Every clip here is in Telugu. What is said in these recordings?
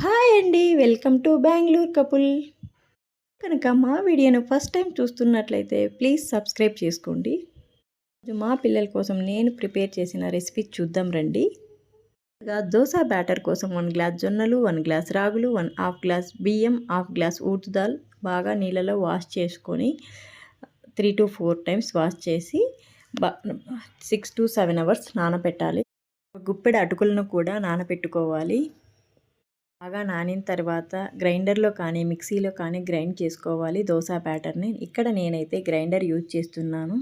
హాయ్ అండి. Welcome to Bengaluru couple. కనుక మా వీడియోను ఫస్ట్ టైం చూస్తున్నట్లయితే ప్లీజ్ సబ్స్క్రైబ్ చేసుకోండి. మా పిల్లల కోసం నేను ప్రిపేర్ చేసిన రెసిపీ చూద్దాం రండి. దోశ బ్యాటర్ కోసం 1 గ్లాస్ జొన్నలు, 1 గ్లాస్ రాగులు, 1/2 గ్లాస్ బియ్యం, 1/2 గ్లాస్ ఊర్దు దాల్ బాగా నీళ్ళలో వాష్ చేసుకొని 3 to 4 టైమ్స్ వాష్ చేసి 6 to 7 అవర్స్ నానబెట్టాలి. గుప్పెడు అటుకులను కూడా నానబెట్టుకోవాలి. బాగా నానిన తర్వాత గ్రైండర్లో కానీ మిక్సీలో కానీ గ్రైండ్ చేసుకోవాలి దోశ బ్యాటర్ని. ఇక్కడ నేనైతే గ్రైండర్ యూజ్ చేస్తున్నాను.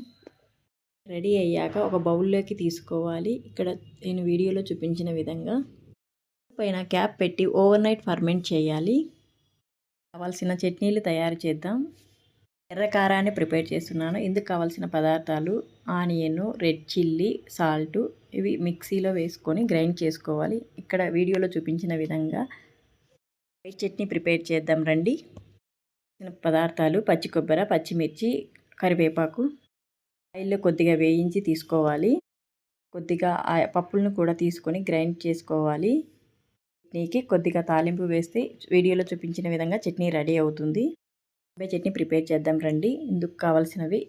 రెడీ అయ్యాక ఒక బౌల్లోకి తీసుకోవాలి. ఇక్కడ నేను వీడియోలో చూపించిన విధంగా పైన క్యాప్ పెట్టి ఓవర్ నైట్ ఫర్మెంట్ చేయాలి. కావాల్సిన చట్నీలు తయారు చేద్దాం. ఎర్ర కారాన్ని ప్రిపేర్ చేస్తున్నాను. ఇందుకు కావాల్సిన పదార్థాలు ఆనియన్, రెడ్ చిల్లీ, సాల్ట్, ఇవి మిక్సీలో వేసుకొని గ్రైండ్ చేసుకోవాలి. ఇక్కడ వీడియోలో చూపించిన విధంగా వైట్ చట్నీ ప్రిపేర్ చేద్దాం రండి. పదార్థాలు పచ్చి కొబ్బరి, పచ్చిమిర్చి, కరివేపాకు ఆయిల్లో కొద్దిగా వేయించి తీసుకోవాలి. కొద్దిగా పప్పులను కూడా తీసుకొని గ్రైండ్ చేసుకోవాలి. చట్నీకి కొద్దిగా తాలింపు వేస్తే వీడియోలో చూపించిన విధంగా చట్నీ రెడీ అవుతుంది. చట్నీ ప్రిపేర్ చేద్దాం రండి. ఇందుకు కావాల్సినవి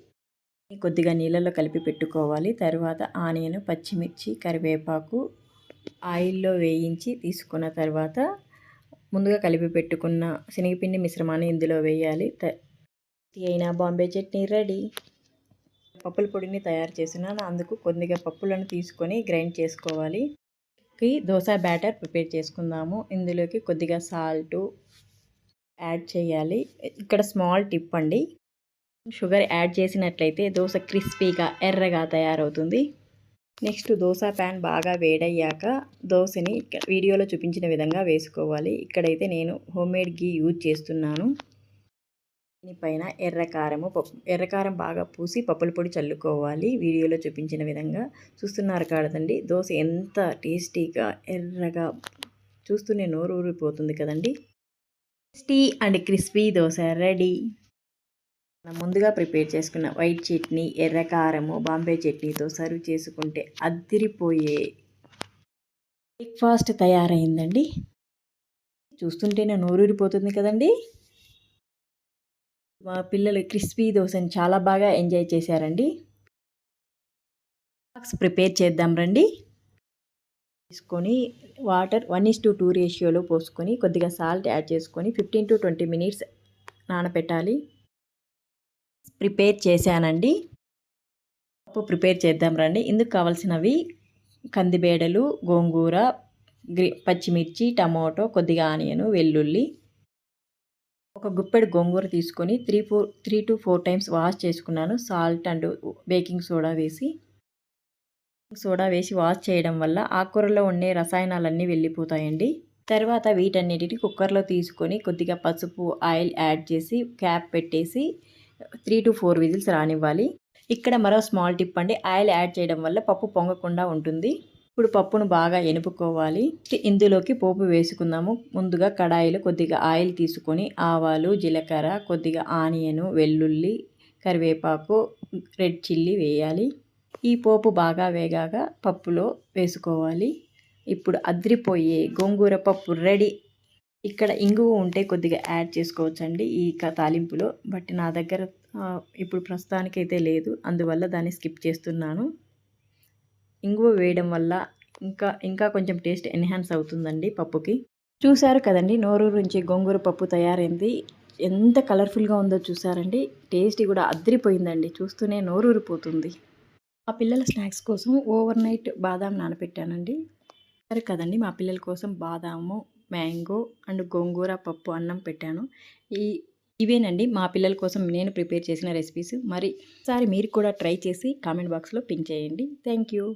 కొద్దిగా నీళ్ళలో కలిపి పెట్టుకోవాలి. తర్వాత ఆనియన్, పచ్చిమిర్చి, కరివేపాకు ఆయిల్లో వేయించి తీసుకున్న తర్వాత ముందుగా కలిపి పెట్టుకున్న శనగపిండి మిశ్రమాన్ని ఇందులో వేయాలి. అయినా బాంబే చట్నీ రెడీ. పప్పుల పొడిని తయారు చేస్తున్నాను. అందుకు కొద్దిగా పప్పులను తీసుకొని గ్రైండ్ చేసుకోవాలి. దోశ బ్యాటర్ ప్రిపేర్ చేసుకుందాము. ఇందులోకి కొద్దిగా సాల్టు యాడ్ చేయాలి. ఇక్కడ స్మాల్ టిప్ అండి, షుగర్ యాడ్ చేసినట్లయితే దోశ క్రిస్పీగా ఎర్రగా తయారవుతుంది. నెక్స్ట్ దోశ ప్యాన్ బాగా వేడయ్యాక దోశని వీడియోలో చూపించిన విధంగా వేసుకోవాలి. ఇక్కడైతే నేను హోమ్మేడ్ గీ యూజ్ చేస్తున్నాను. దీనిపైన ఎర్రకారం బాగా పూసి పప్పుల పొడి చల్లుకోవాలి. వీడియోలో చూపించిన విధంగా చూస్తున్నారు కదండి. దోశ ఎంత టేస్టీగా ఎర్రగా చూస్తూనే నోరు ఊరిపోతుంది కదండి. Tasty and crispy dosa ready. మనం ముందుగా ప్రిపేర్ చేసుకున్న వైట్ చట్నీ, ఎర్రకారము, బాంబే చట్నీతో సర్వ్ చేసుకుంటే అద్దిరిపోయే బ్రేక్ఫాస్ట్ తయారైందండి. చూస్తుంటేనే నోరూరిపోతుంది కదండి. మా పిల్లలు క్రిస్పీ దోశని చాలా బాగా ఎంజాయ్ చేశారండి. ప్రిపేర్ చేద్దాం రండి. తీసుకొని వాటర్ 1:2 రేషియోలో పోసుకొని కొద్దిగా సాల్ట్ యాడ్ చేసుకొని 15 to 20 minutes నానబెట్టాలి. ప్రిపేర్ చేశానండి. పప్పు ప్రిపేర్ చేద్దాం రండి. ఇందుకు కావాల్సినవి కందిబేడలు, గోంగూర, పచ్చిమిర్చి, టమోటో, కొద్దిగా ఆనియన్, వెల్లుల్లి. ఒక గుప్పెడు గోంగూర తీసుకొని 3 to 4 టైమ్స్ వాష్ చేసుకున్నాను. సాల్ట్ అండ్ బేకింగ్ సోడా వేసి వాష్ చేయడం వల్ల ఆకుకూరలో ఉండే రసాయనాలన్నీ వెళ్ళిపోతాయండి. తర్వాత వీటన్నిటిని కుక్కర్లో తీసుకొని కొద్దిగా పసుపు, ఆయిల్ యాడ్ చేసి క్యాప్ పెట్టేసి 3 to 4 విజిల్స్ రానివ్వాలి. ఇక్కడ మరో స్మాల్ టిప్ అండి, ఆయిల్ యాడ్ చేయడం వల్ల పప్పు పొంగకుండా ఉంటుంది. ఇప్పుడు పప్పును బాగా ఎనుపుకోవాలి. ఇందులోకి పోపు వేసుకుందాము. ముందుగా కడాయిలో కొద్దిగా ఆయిల్ తీసుకొని ఆవాలు, జీలకర్ర, కొద్దిగా ఆనియన్, వెల్లుల్లి, కరివేపాకు, రెడ్ చిల్లీ వేయాలి. ఈ పోపు బాగా వేగాక పప్పులో వేసుకోవాలి. ఇప్పుడు అద్రిపోయే గోంగూర పప్పు రెడీ. ఇక్కడ ఇంగువ ఉంటే కొద్దిగా యాడ్ చేసుకోవచ్చండి ఈ తాలింపులో. బట్ నా దగ్గర ఇప్పుడు ప్రస్తుతానికైతే లేదు, అందువల్ల దాన్ని స్కిప్ చేస్తున్నాను. ఇంగువ వేయడం వల్ల ఇంకా కొంచెం టేస్ట్ ఎన్హాన్స్ అవుతుందండి పప్పుకి. చూసారు కదండి, నోరూరించి గోంగూర పప్పు తయారైంది. ఎంత కలర్ఫుల్గా ఉందో చూసారండి. టేస్ట్ కూడా అద్రిపోయిందండి. చూస్తూనే నోరూరిపోతుంది. ఆ పిల్లల స్నాక్స్ కోసం ఓవర్ నైట్ బాదాం నానబెట్టానండి. సరే కదండి, మా పిల్లల కోసం బాదాము, మ్యాంగో అండ్ గోంగూర పప్పు అన్నం పెట్టాను. ఇవేనండి మా పిల్లల కోసం నేను ప్రిపేర్ చేసిన రెసిపీస్. మరి ఒకసారి మీరు కూడా ట్రై చేసి కామెంట్ బాక్స్లో పింక్ చేయండి. Thank you.